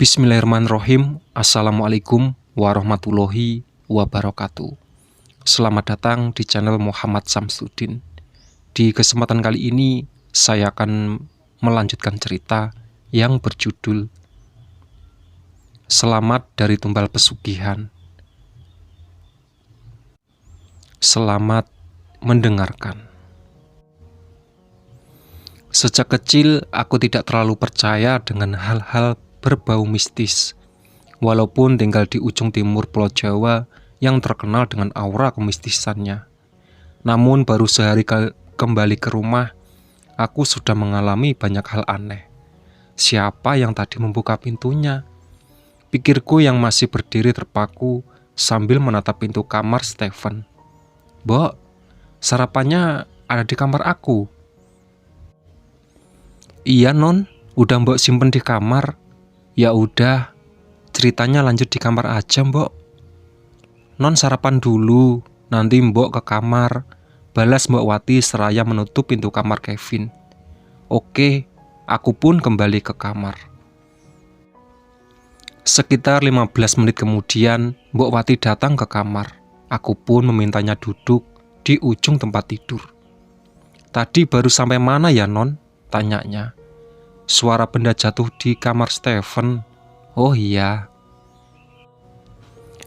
Bismillahirrahmanirrahim. Assalamualaikum warahmatullahi wabarakatuh. Selamat datang di channel Muhammad Samsudin. Di kesempatan kali ini saya akan melanjutkan cerita yang berjudul Selamat dari Tumbal Pesugihan. Selamat mendengarkan. Sejak kecil aku tidak terlalu percaya dengan hal-hal berbau mistis. Walaupun tinggal di ujung timur Pulau Jawa yang terkenal dengan aura kemistisannya. Namun baru sehari kembali ke rumah, aku sudah mengalami banyak hal aneh. Siapa yang tadi membuka pintunya? Pikirku yang masih berdiri terpaku sambil menatap pintu kamar Stephen. "Mbok, sarapannya ada di kamar aku." "Iya non, udah mbok simpen di kamar." "Ya udah, ceritanya lanjut di kamar aja mbok." "Non sarapan dulu, nanti mbok ke kamar," balas Mbok Wati seraya menutup pintu kamar Kevin. Oke, aku pun kembali ke kamar. Sekitar 15 menit kemudian, Mbok Wati datang ke kamar. Aku pun memintanya duduk di ujung tempat tidur. "Tadi baru sampai mana ya non?" tanyanya. "Suara benda jatuh di kamar Stephen." "Oh iya."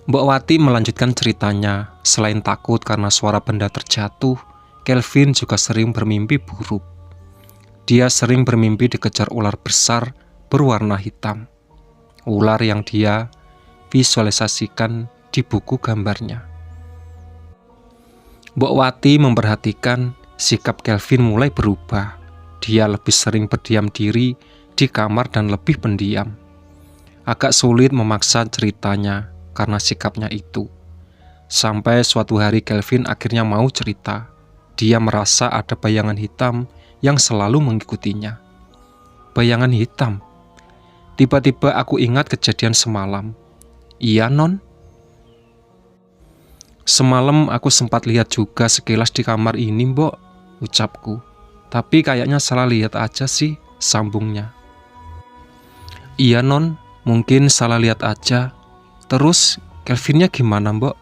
Mbok Wati melanjutkan ceritanya. Selain takut karena suara benda terjatuh, Kelvin juga sering bermimpi buruk. Dia sering bermimpi dikejar ular besar berwarna hitam. Ular yang dia visualisasikan di buku gambarnya. Mbok Wati memperhatikan sikap Kelvin mulai berubah. Dia lebih sering berdiam diri di kamar dan lebih pendiam. Agak sulit memaksa ceritanya karena sikapnya itu. Sampai suatu hari Kelvin akhirnya mau cerita. Dia merasa ada bayangan hitam yang selalu mengikutinya. Bayangan hitam? Tiba-tiba aku ingat kejadian semalam. "Iya non? Semalam aku sempat lihat juga sekilas di kamar ini mbok," ucapku. "Tapi kayaknya salah lihat aja sih," sambungnya. "Iya non, mungkin salah lihat aja. Terus Kelvinnya gimana mbok?"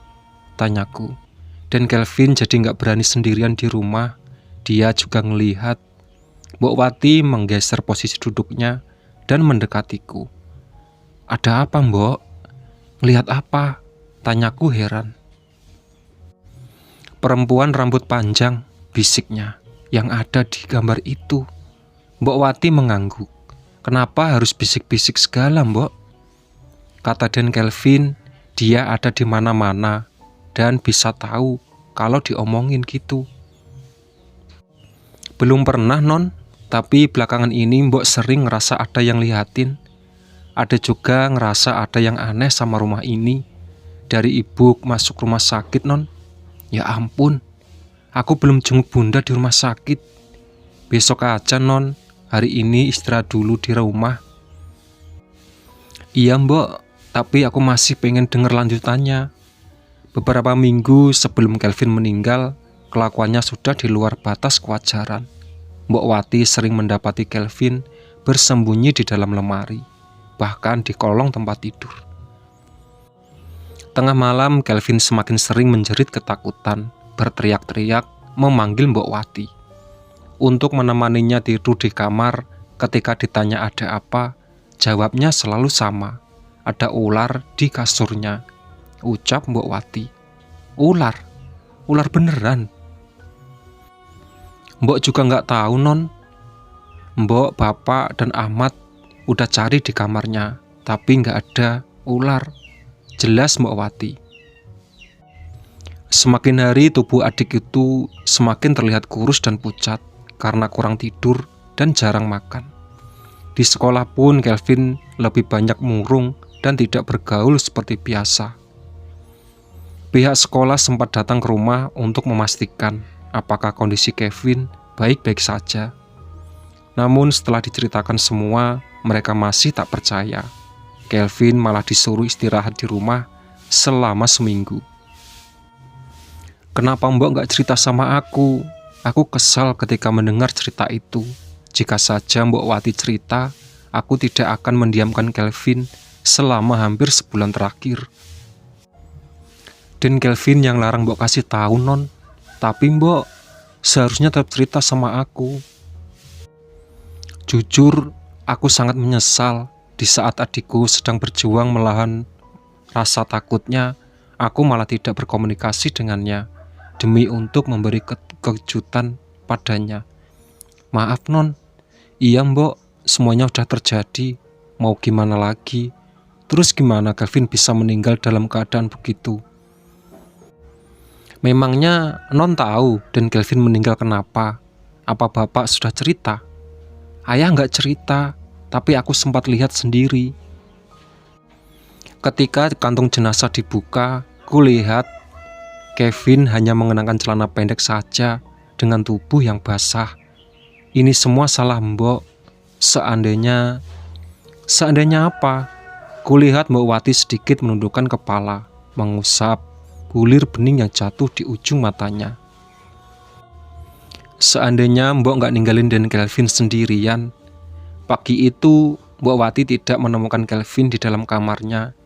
tanyaku. Dan Kelvin jadi gak berani sendirian di rumah. Dia juga ngelihat. Mbok Wati menggeser posisi duduknya dan mendekatiku. "Ada apa mbok? Ngelihat apa?" tanyaku heran. "Perempuan rambut panjang," bisiknya, "yang ada di gambar itu." Mbok Wati mengangguk. "Kenapa harus bisik-bisik segala mbok?" Kata Dan Kelvin, dia ada di mana-mana dan bisa tahu kalau diomongin gitu. "Belum pernah non, tapi belakangan ini mbok sering ngerasa ada yang liatin. Ada juga ngerasa ada yang aneh sama rumah ini. Dari ibu masuk rumah sakit non. Ya ampun, aku belum jenguk bunda di rumah sakit. Besok aja non, hari ini istirahat dulu di rumah." "Iya mbok, tapi aku masih pengen denger lanjutannya." Beberapa minggu sebelum Kelvin meninggal, kelakuannya sudah di luar batas kewajaran. Mbok Wati sering mendapati Kelvin bersembunyi di dalam lemari, bahkan di kolong tempat tidur. Tengah malam, Kelvin semakin sering menjerit ketakutan, berteriak-teriak, memanggil Mbok Wati. Untuk menemaninya tidur di kamar, ketika ditanya ada apa, jawabnya selalu sama. "Ada ular di kasurnya," ucap Mbok Wati. "Ular? Ular beneran?" "Mbok juga nggak tahu non. Mbok, bapak, dan Ahmad udah cari di kamarnya, tapi nggak ada ular," jelas Mbok Wati. Semakin hari tubuh adik itu semakin terlihat kurus dan pucat karena kurang tidur dan jarang makan. Di sekolah pun Kelvin lebih banyak murung dan tidak bergaul seperti biasa. Pihak sekolah sempat datang ke rumah untuk memastikan apakah kondisi Kevin baik-baik saja. Namun setelah diceritakan semua, mereka masih tak percaya. Kelvin malah disuruh istirahat di rumah selama seminggu. "Kenapa mbok gak cerita sama aku? Aku kesal ketika mendengar cerita itu. Jika saja Mbok Wati cerita, aku tidak akan mendiamkan Kelvin selama hampir sebulan terakhir. Dan Kelvin yang larang mbok kasih tahu non, tapi mbok seharusnya tetap cerita sama aku. Jujur, aku sangat menyesal di saat adikku sedang berjuang melawan rasa takutnya. Aku malah tidak berkomunikasi dengannya demi untuk memberi kejutan padanya. Maaf non, iya mbok, semuanya udah terjadi, mau gimana lagi? Terus gimana Kelvin bisa meninggal dalam keadaan begitu? Memangnya non tahu dan Kelvin meninggal kenapa? Apa bapak sudah cerita? Ayah nggak cerita, tapi aku sempat lihat sendiri. Ketika kantung jenazah dibuka, kulihat Kevin hanya mengenakan celana pendek saja dengan tubuh yang basah. Ini semua salah mbok. Seandainya apa? Kulihat Mbok Wati sedikit menundukkan kepala, mengusap bulir bening yang jatuh di ujung matanya. Seandainya mbok nggak ninggalin dan Kelvin sendirian. Pagi itu Mbok Wati tidak menemukan Kelvin di dalam kamarnya.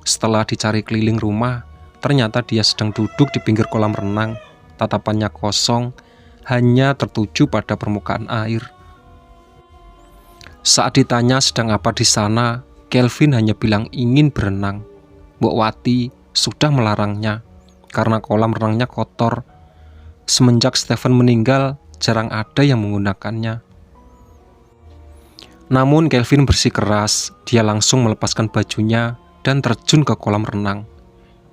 Setelah dicari keliling rumah, ternyata dia sedang duduk di pinggir kolam renang. Tatapannya kosong, hanya tertuju pada permukaan air. Saat ditanya sedang apa di sana, Kelvin hanya bilang ingin berenang. Mbok Wati sudah melarangnya karena kolam renangnya kotor. Semenjak Stephen meninggal, jarang ada yang menggunakannya. Namun Kelvin bersikeras, dia langsung melepaskan bajunya dan terjun ke kolam renang.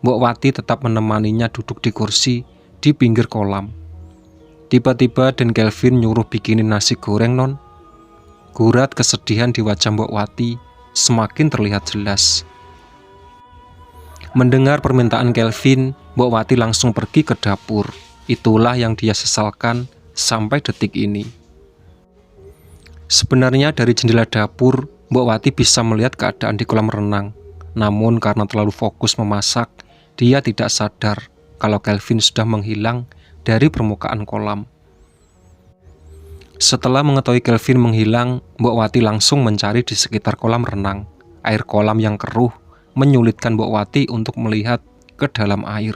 Mbok Wati tetap menemaninya duduk di kursi di pinggir kolam. Tiba-tiba dan Kelvin nyuruh bikinin nasi goreng non. Gurat kesedihan di wajah Mbok Wati semakin terlihat jelas. Mendengar permintaan Kelvin, Mbok Wati langsung pergi ke dapur. Itulah yang dia sesalkan sampai detik ini. Sebenarnya dari jendela dapur, Mbok Wati bisa melihat keadaan di kolam renang. Namun karena terlalu fokus memasak, dia tidak sadar kalau Kelvin sudah menghilang dari permukaan kolam. Setelah mengetahui Kelvin menghilang, Mbok Wati langsung mencari di sekitar kolam renang. Air kolam yang keruh menyulitkan Mbok Wati untuk melihat ke dalam air.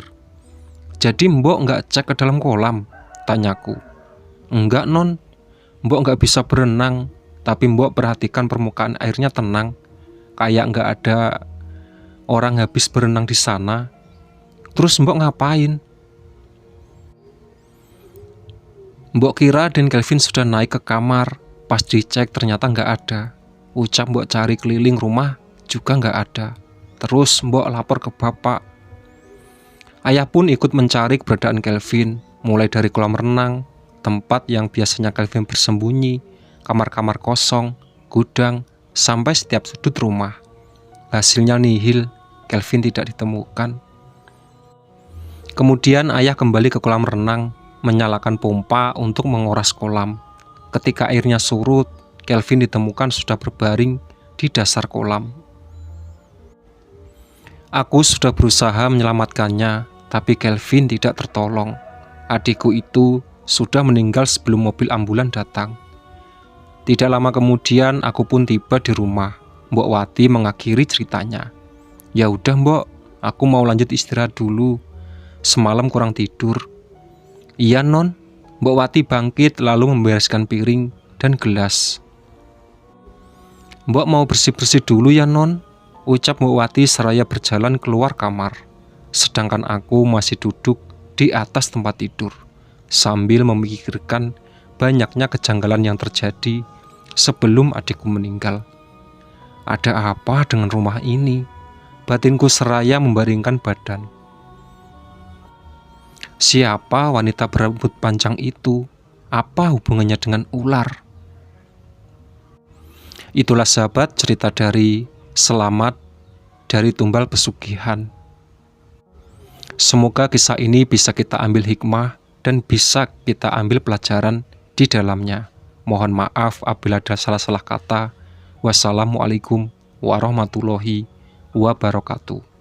Jadi mbok nggak cek ke dalam kolam? Tanyaku. Enggak non, mbok nggak bisa berenang, tapi mbok perhatikan permukaan airnya tenang. Kayak nggak ada orang habis berenang di sana. Terus mbok ngapain? Mbok kira dan Kelvin sudah naik ke kamar. Pas dicek ternyata nggak ada. Ucap mbok cari keliling rumah juga nggak ada. Terus mbok lapor ke bapak. Ayah pun ikut mencari keberadaan Kelvin, mulai dari kolam renang, tempat yang biasanya Kelvin bersembunyi, kamar-kamar kosong, gudang, sampai setiap sudut rumah. Hasilnya nihil, Kelvin tidak ditemukan. Kemudian ayah kembali ke kolam renang, menyalakan pompa untuk menguras kolam. Ketika airnya surut, Kelvin ditemukan sudah berbaring di dasar kolam. Aku sudah berusaha menyelamatkannya, tapi Kelvin tidak tertolong. Adikku itu sudah meninggal sebelum mobil ambulan datang. Tidak lama kemudian aku pun tiba di rumah. Mbok Wati mengakhiri ceritanya. Ya udah mbok, aku mau lanjut istirahat dulu. Semalam kurang tidur. Iya non. Mbok Wati bangkit lalu membereskan piring dan gelas. Mbok mau bersih-bersih dulu ya non, ucap Mbok Wati seraya berjalan keluar kamar. Sedangkan aku masih duduk di atas tempat tidur sambil memikirkan banyaknya kejanggalan yang terjadi sebelum adikku meninggal. Ada apa dengan rumah ini? Batinku seraya membaringkan badan. Siapa wanita berambut panjang itu? Apa hubungannya dengan ular? Itulah sahabat cerita dari Selamat dari Tumbal Pesugihan. Semoga kisah ini bisa kita ambil hikmah dan bisa kita ambil pelajaran di dalamnya. Mohon maaf apabila ada salah-salah kata. Wassalamualaikum warahmatullahi wabarakatuh.